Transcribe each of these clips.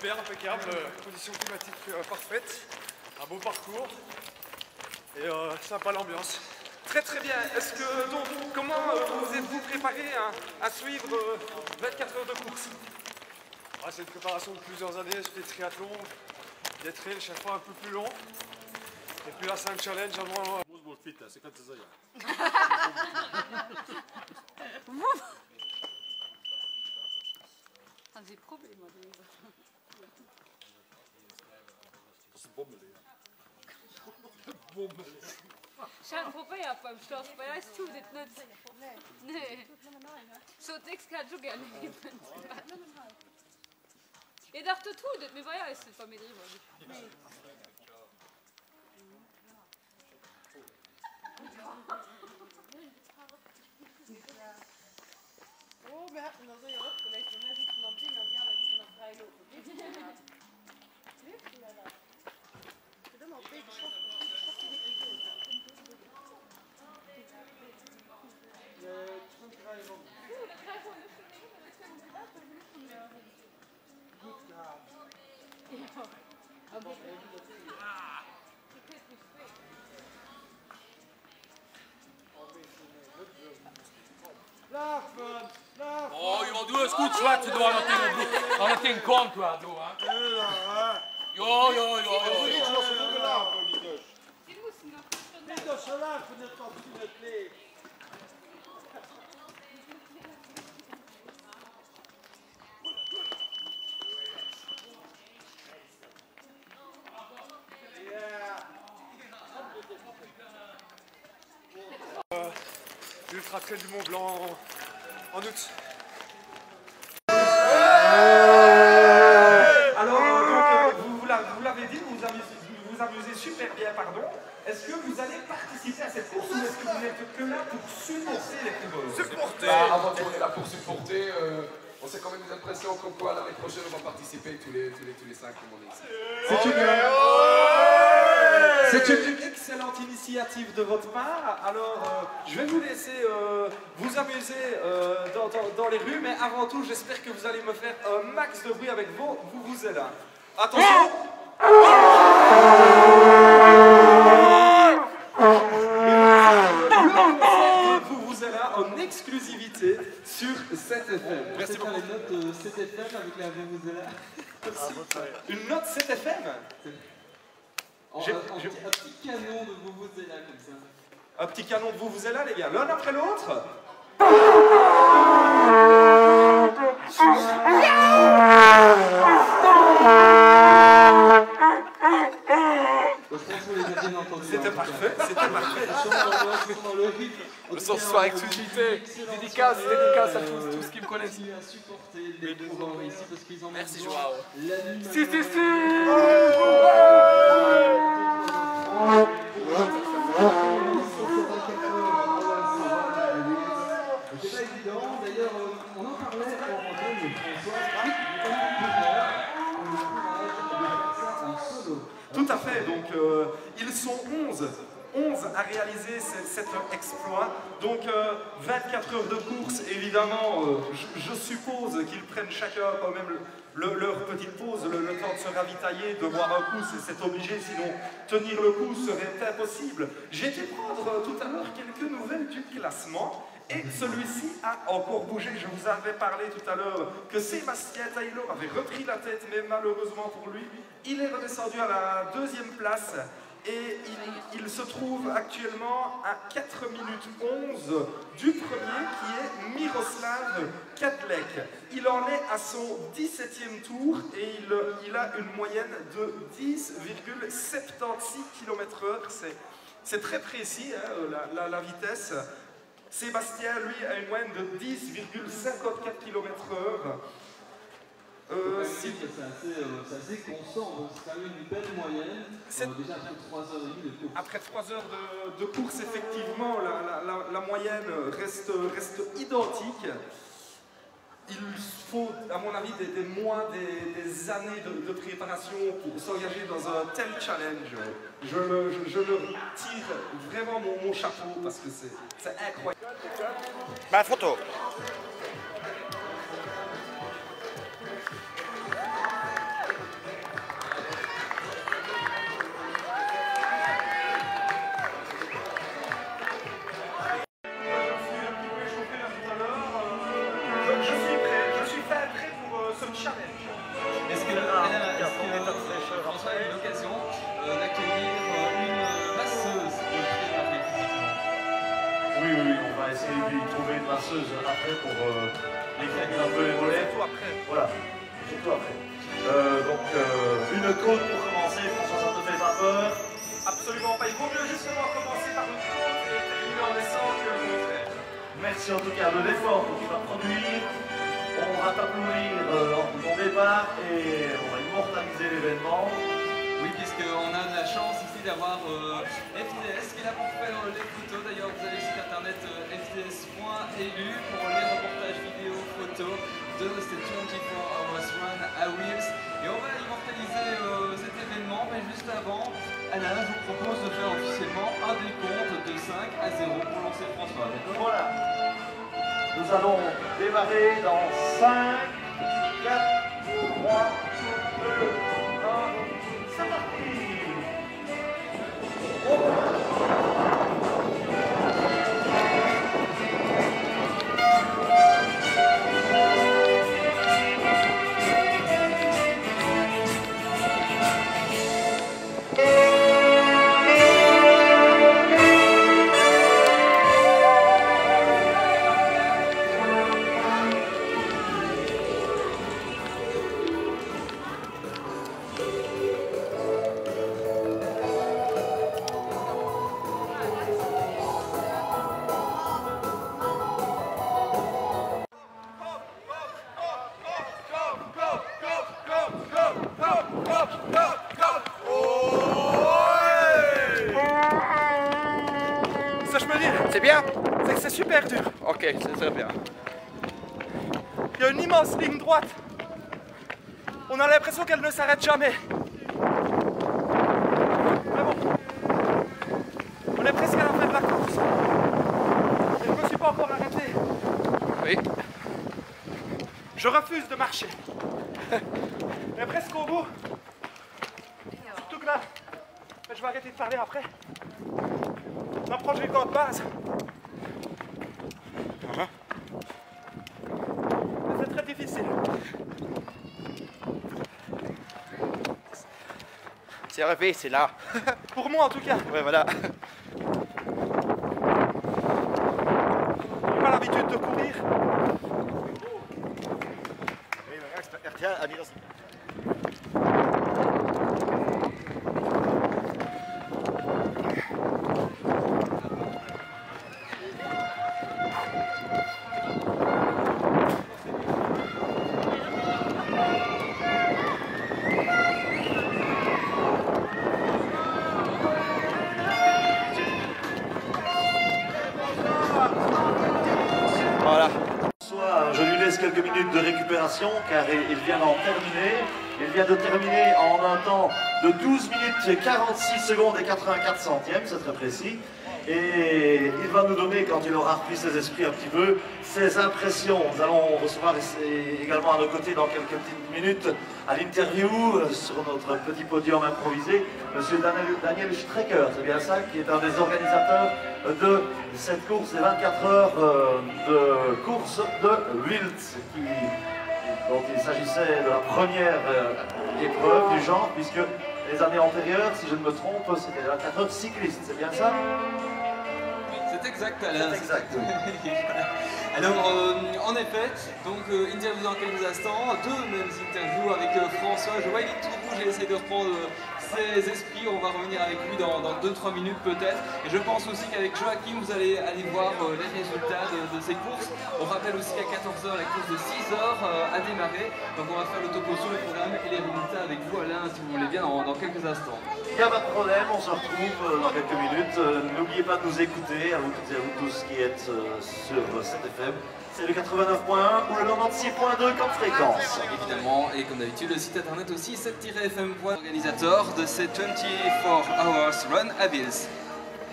Super, impeccable, conditions climatiques parfaites, un beau parcours et sympa l'ambiance. Très très bien. Est-ce que donc comment vous êtes-vous préparé à suivre 24 heures de course? C'est une préparation de plusieurs années, j'ai des triathlons, des trails chaque fois un peu plus longs. Et puis là c'est un challenge avant. C'est quand ça Haben Sie Probleme? Scheint vorbei ab beim Schloss, weil er ist tut es nicht. Nee. So nichts kann ich gerne nehmen. Ihr dacht, du tut es, mir war ja ist nicht von mir drüber. Nee. Oh, wir hatten da so ja aufgelegt, und wir sitzen am Ding und die anderen sitzen noch frei laufen. Lebst du ja da? Ich bin immer auf Weg geschossen. Gut gehabt. Ja, aber Oh, io ho due scucciolati dove non ti incontro a dove. Jo. Niet dat zo laat van het op het leeg. L'Ultra Trail du Mont Blanc en août. Alors, vous l'avez dit, vous vous amusez super bien, pardon. Est-ce que vous allez participer à cette course ou est-ce que vous n'êtes que là pour supporter les coureurs? Supporter. Avant tout, on est là pour supporter. On s'est quand même des impressions comme quoi l'année prochaine on va participer tous les 5 comme on est ici. C'est une excellente initiative de votre part. Alors, je vais vous laisser vous amuser dans les rues, mais avant tout, j'espère que vous allez me faire un max de bruit avec vos vuvuzelas. Attention! Vuvuzelas en exclusivité sur 7FM. Merci beaucoup. Les notes 7FM avec la vuvuzela. Une note 7FM? Un petit canon de vuvuzela comme ça. Un petit canon de vuvuzela, les gars, l'un après l'autre. C'était parfait, c'était parfait. Le son ce soir exclusivité, dédicace à tous qui me connaissent. Merci Joao. Si. C'est pas évident, d'ailleurs on en parlait en antenne de François, en solo. Tout à fait, donc ils sont 11 à réaliser cet exploit. Donc 24 heures de course, évidemment, je suppose qu'ils prennent chacun quand même leur petite pause, le temps de se ravitailler, de boire un coup, c'est obligé, sinon tenir le coup serait impossible. J'ai été prendre tout à l'heure quelques nouvelles du classement. Et celui-ci a encore bougé. Je vous avais parlé tout à l'heure que Sébastien Taylor avait repris la tête, mais malheureusement pour lui, il est redescendu à la 2e place. Et il se trouve actuellement à 4 minutes 11 du premier qui est Miroslav Kadlec. Il en est à son 17e tour et il a une moyenne de 10,76 km/h. C'est très précis, hein, la vitesse. Sébastien, lui, a une moyenne de 10,54 km/h. C'est assez constant, donc c'est quand même une belle moyenne. Déjà après 3h30 de course. Après 3 heures de course, effectivement, la moyenne reste identique. Il faut, à mon avis, des mois, des années de préparation pour s'engager dans un tel challenge. Je leur tire vraiment mon chapeau parce que c'est incroyable. Ma photo. challenge. Est-ce que François a eu l'occasion d'accueillir une masseuse de préparer physiquement? Oui, on va essayer d'y trouver une masseuse après pour éclater un peu les volets. Surtout après. Voilà, surtout après. Donc, une côte pour commencer, François, ça te fait pas peur? Absolument pas. Il vaut mieux justement commencer par une côte et terminer en descente que le contraire. Merci en tout cas de l'effort que tu vas produire. On va t'applaudir en ton départ et on va immortaliser l'événement. Oui, puisqu'on a de la chance ici d'avoir FTS qui est là pour faire les photos. D'ailleurs, vous avez le site internet fts.lu pour les reportages vidéo, photos de cette 24 Hours Run à Wils. Et on va immortaliser cet événement, mais juste avant, Alain, je vous propose de faire officiellement un décompte de 5-0 pour lancer François. Voilà. Nous allons démarrer dans 5, 4, 3, 2, 1. C'est parti. Ça, je peux dire. C'est bien? C'est que c'est super dur. Ok, c'est très bien. Il y a une immense ligne droite. On a l'impression qu'elle ne s'arrête jamais. Mais bon, on est presque à la fin de la course. Et je ne me suis pas encore arrêté. Oui. Je refuse de marcher. Mais presque au bout. Surtout que là, je vais arrêter de parler après. On approche les camps de base. Mais c'est très difficile. C'est arrivé, c'est là. Pour moi en tout cas. Ouais, voilà. J'ai pas l'habitude de courir. Voilà. Je lui laisse quelques minutes de récupération car il vient d'en terminer. Il vient de terminer en un temps de 12 minutes 46 secondes et 84 centièmes, c'est très précis. Et il va nous donner, quand il aura repris ses esprits un petit peu, ses impressions. Nous allons recevoir également à nos côtés dans quelques petites minutes à l'interview sur notre petit podium improvisé, Monsieur Daniel Strecker, c'est bien ça, qui est un des organisateurs de cette course des 24 heures de course de Wils, dont il s'agissait de la première épreuve du genre, puisque les années antérieures, si je ne me trompe, c'était les 24 heures cyclistes, c'est bien ça? C'est exact, Alain. C'est exact, oui. Alors, en effet, donc interview dans quelques instants, deux mêmes interviews avec François. Je vois, il est tout rouge, il essaie de reprendre ses esprits. On va revenir avec lui dans 2-3 minutes peut-être. Et je pense aussi qu'avec Joachim, vous allez aller voir les résultats de ces courses. On rappelle aussi qu'à 14h, la course de 6h a démarré. Donc on va faire le topo sur le programme et les résultats avec vous, Alain, si vous voulez bien, dans quelques instants. Il n'y a pas de problème, on se retrouve dans quelques minutes. N'oubliez pas de nous écouter, à vous toutes et à vous tous qui êtes sur cette FM. C'est le 89.1 ou le 96.2 comme fréquence. Évidemment, et comme d'habitude, le site internet aussi, 7-fm. Organisateur de cette 24 Hours Run à Wils.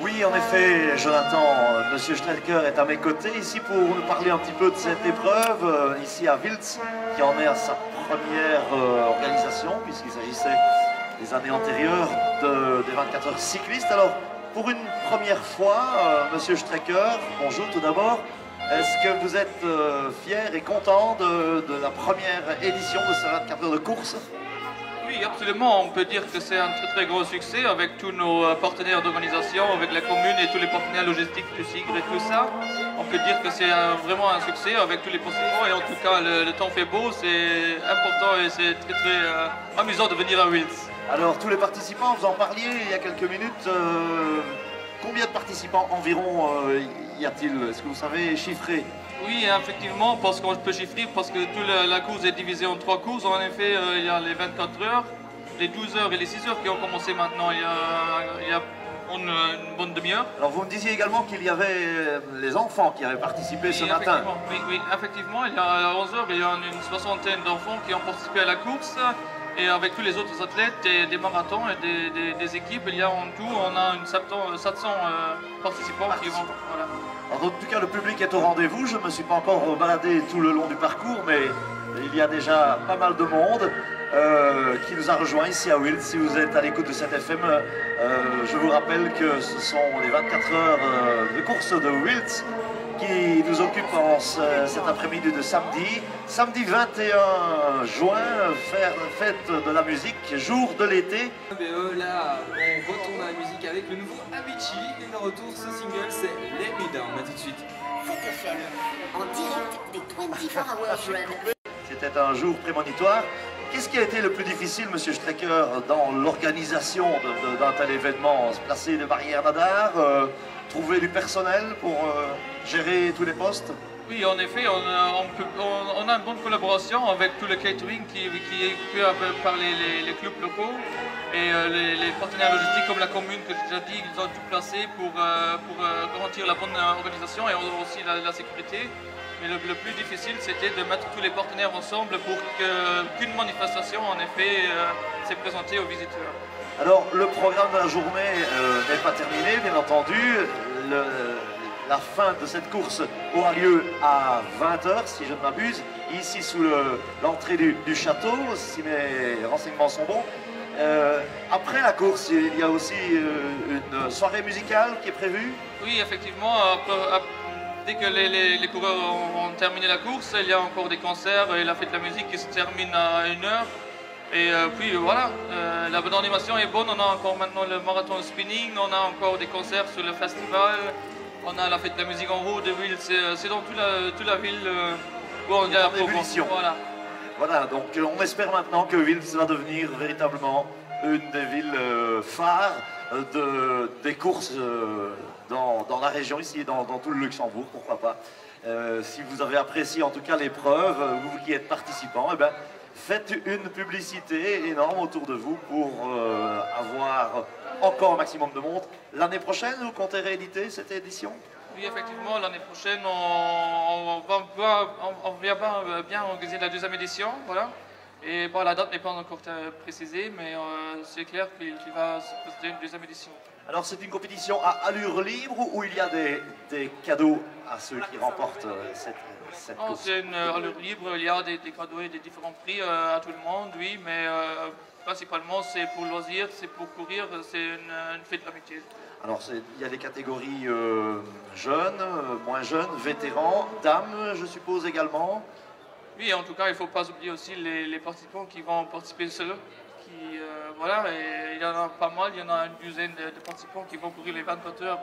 Oui, en effet, Jonathan, Monsieur Strecker est à mes côtés ici pour nous parler un petit peu de cette épreuve, ici à Wils, qui en est à sa première organisation, puisqu'il s'agissait des années antérieures des 24 heures cyclistes. Alors, pour une première fois, Monsieur Strecker, bonjour tout d'abord. Est-ce que vous êtes fier et content de la première édition de ces 24 heures de course? Oui, absolument. On peut dire que c'est un très très gros succès avec tous nos partenaires d'organisation, avec la commune et tous les partenaires logistiques du Sigre et tout ça. On peut dire que c'est vraiment un succès avec tous les participants et en tout cas le temps fait beau, c'est important et c'est très très amusant de venir à Wiltz. Alors tous les participants, vous en parliez il y a quelques minutes, combien de participants environ y a-t-il? Est-ce que vous savez chiffrer? Oui, effectivement, parce qu'on peut chiffrer, parce que toute la course est divisée en 3 courses. En effet, il y a les 24 heures, les 12 heures et les 6 heures qui ont commencé maintenant il y a une bonne demi-heure. Alors vous me disiez également qu'il y avait les enfants qui avaient participé ce matin. Oui, effectivement, il y a 11 heures, il y a une soixantaine d'enfants qui ont participé à la course. Et avec tous les autres athlètes, des marathons et des équipes, il y a en tout, on a une 700 participants qui vont... Voilà. En tout cas, le public est au rendez-vous. Je ne me suis pas encore baladé tout le long du parcours, mais il y a déjà pas mal de monde qui nous a rejoints ici à Wiltz. Si vous êtes à l'écoute de cette FM, je vous rappelle que ce sont les 24 heures de course de Wiltz qui nous occupent en cet après-midi de samedi. Samedi 21 juin, fête de la musique, jour de l'été. Là, on retourne à la musique avec le nouveau Avicii. Et le retour, ce single, c'est Let Me Down. A tout de suite. Cette FM, en direct des 24 Hours Run. C'était un jour prémonitoire. Qu'est-ce qui a été le plus difficile, Monsieur Strecker, dans l'organisation d'un tel événement? Se placer des barrières nadar, trouver du personnel pour gérer tous les postes? Oui, en effet, on a une bonne collaboration avec tout le catering qui est occupé par les clubs locaux et les partenaires logistiques comme la commune que j'ai déjà dit, ils ont tout placé pour garantir la bonne organisation et aussi la sécurité. Mais le plus difficile, c'était de mettre tous les partenaires ensemble pour qu'une manifestation, en effet, s'est présentée aux visiteurs. Alors, le programme de la journée n'est pas terminé, bien entendu. La fin de cette course aura lieu à 20 h, si je ne m'abuse, ici sous l'entrée du château, si mes renseignements sont bons. Après la course, il y a aussi une soirée musicale qui est prévue? Oui, effectivement. Dès que les coureurs ont terminé la course, il y a encore des concerts et la fête de la musique qui se termine à 1 h. Et puis voilà, la bonne animation est bonne. On a encore maintenant le marathon spinning, on a encore des concerts sur le festival, on a la fête de la musique en haut de Wiltz. C'est dans toute la ville où on y a la ébullition. Voilà, donc on espère maintenant que Wiltz va devenir véritablement une des villes phares des courses dans la région ici, dans tout le Luxembourg, pourquoi pas. Si vous avez apprécié en tout cas l'épreuve, vous qui êtes participants, eh ben, faites une publicité énorme autour de vous pour avoir encore un maximum de monde. L'année prochaine, vous comptez rééditer cette édition? Oui, effectivement, l'année prochaine, on va bien organiser la 2e édition, voilà. Et bon, la date n'est pas encore précisée, mais c'est clair qu'il va se poster une 2e édition. Alors c'est une compétition à allure libre ou il y a des cadeaux à ceux qui remportent cette course? C'est une allure libre, il y a des cadeaux et des différents prix à tout le monde, oui, mais principalement c'est pour loisir, c'est pour courir, c'est une fête d'amitié. Alors il y a des catégories jeunes, moins jeunes, vétérans, dames je suppose également? Oui, en tout cas il ne faut pas oublier aussi les participants qui vont participer seuls. Voilà, et il y en a pas mal, il y en a une douzaine de participants qui vont courir les 24 heures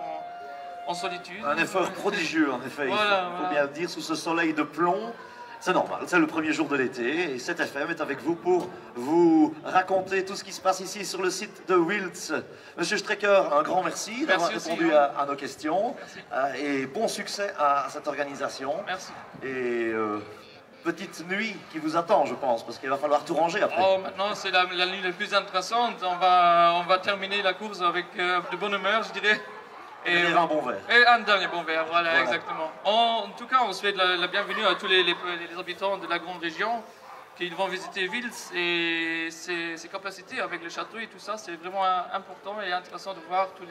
en solitude. Un effort prodigieux en effet, voilà, il faut bien le dire, sous ce soleil de plomb. C'est normal, c'est le premier jour de l'été et cette FM est avec vous pour vous raconter tout ce qui se passe ici sur le site de Wiltz. Monsieur Strecker, un grand merci d'avoir répondu à nos questions et bon succès à cette organisation. Merci. Et petite nuit qui vous attend, je pense, parce qu'il va falloir tout ranger après. Oh, maintenant, c'est la nuit la plus intéressante. On va terminer la course avec de bonne humeur, je dirais. Et un bon verre. Et un dernier bon verre, voilà. Exactement. En tout cas, on souhaite la bienvenue à tous les habitants de la grande région qui vont visiter Wiltz et ses capacités avec le château et tout ça. C'est vraiment important et intéressant de voir tous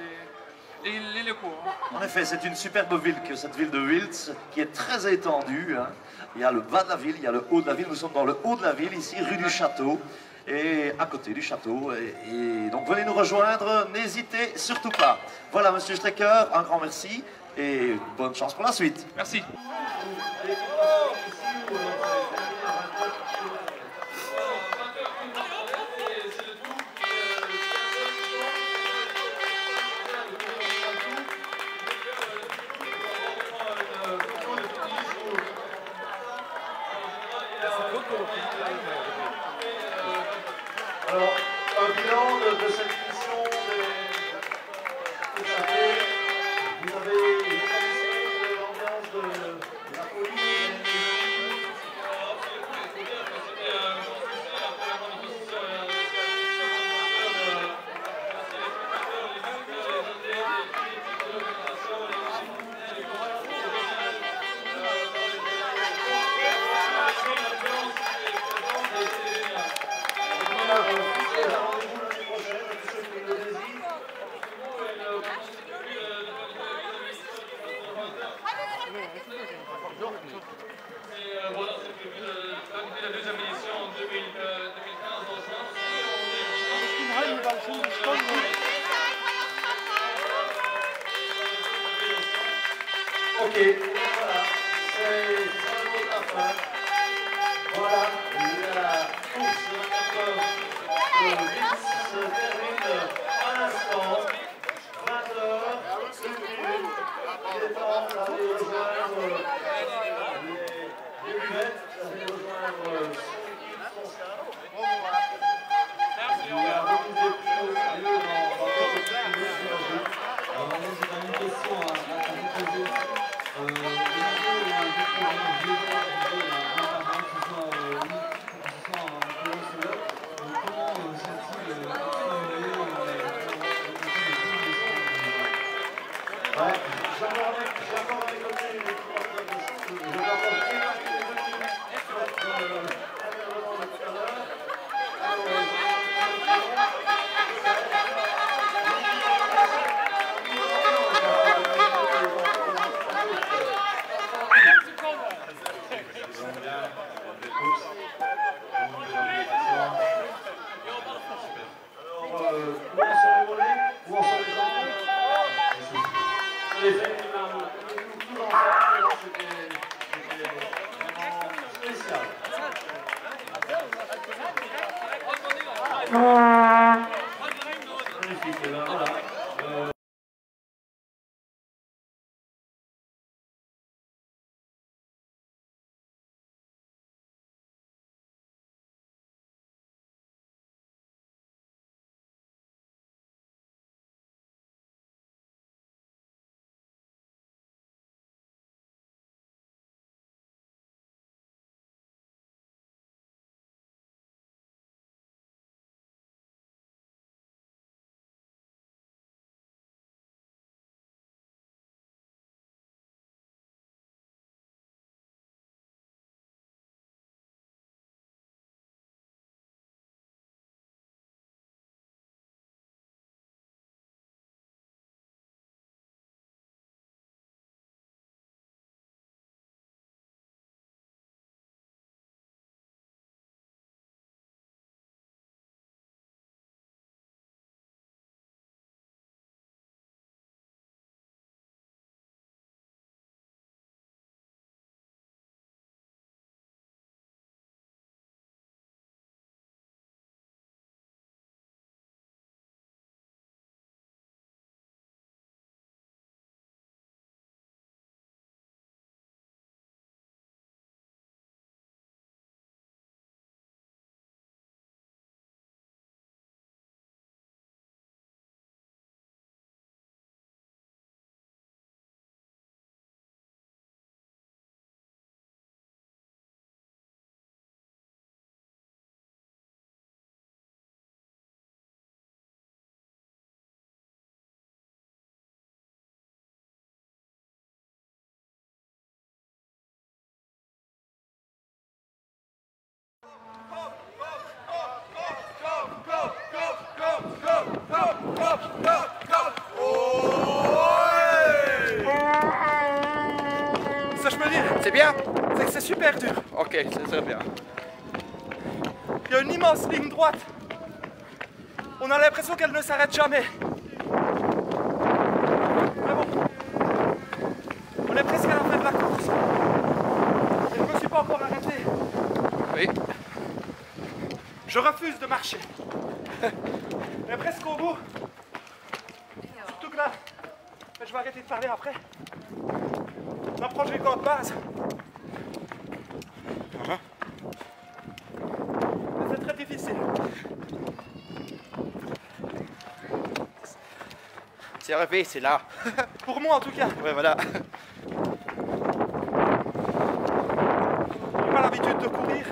les locaux. Hein. En effet, c'est une superbe ville que cette ville de Wiltz, qui est très étendue. Hein. Il y a le bas de la ville, il y a le haut de la ville. Nous sommes dans le haut de la ville, ici, rue du Château, et à côté du château. Et donc venez nous rejoindre, n'hésitez surtout pas. Voilà, Monsieur Strecker, un grand merci. et bonne chance pour la suite. Merci. Alors, un bilan de cette édition des SAP. Vous avez l'ambiance de la police. Ok, voilà, c'est le mot de la fin. Voilà, la course de 24 heures de Vince se termine à l'instant. 20 heures, 1 minute. Il est temps d'aller rejoindre les buvettes, d'aller rejoindre son équipe, son staff. Il y a beaucoup de lieu dans quelques petites minutes. Alors, moi, j'ai quand même une question à vous poser. Ça, je peux dire. C'est bien? C'est que c'est super dur. Ok, c'est très bien. Il y a une immense ligne droite. On a l'impression qu'elle ne s'arrête jamais. Mais bon. Je refuse de marcher. Mais presque au bout. Surtout que là, je vais arrêter de parler après. On approche du camp de base. C'est très difficile. C'est arrivé, c'est là. Pour moi en tout cas. Ouais, voilà. J'ai pas l'habitude de courir.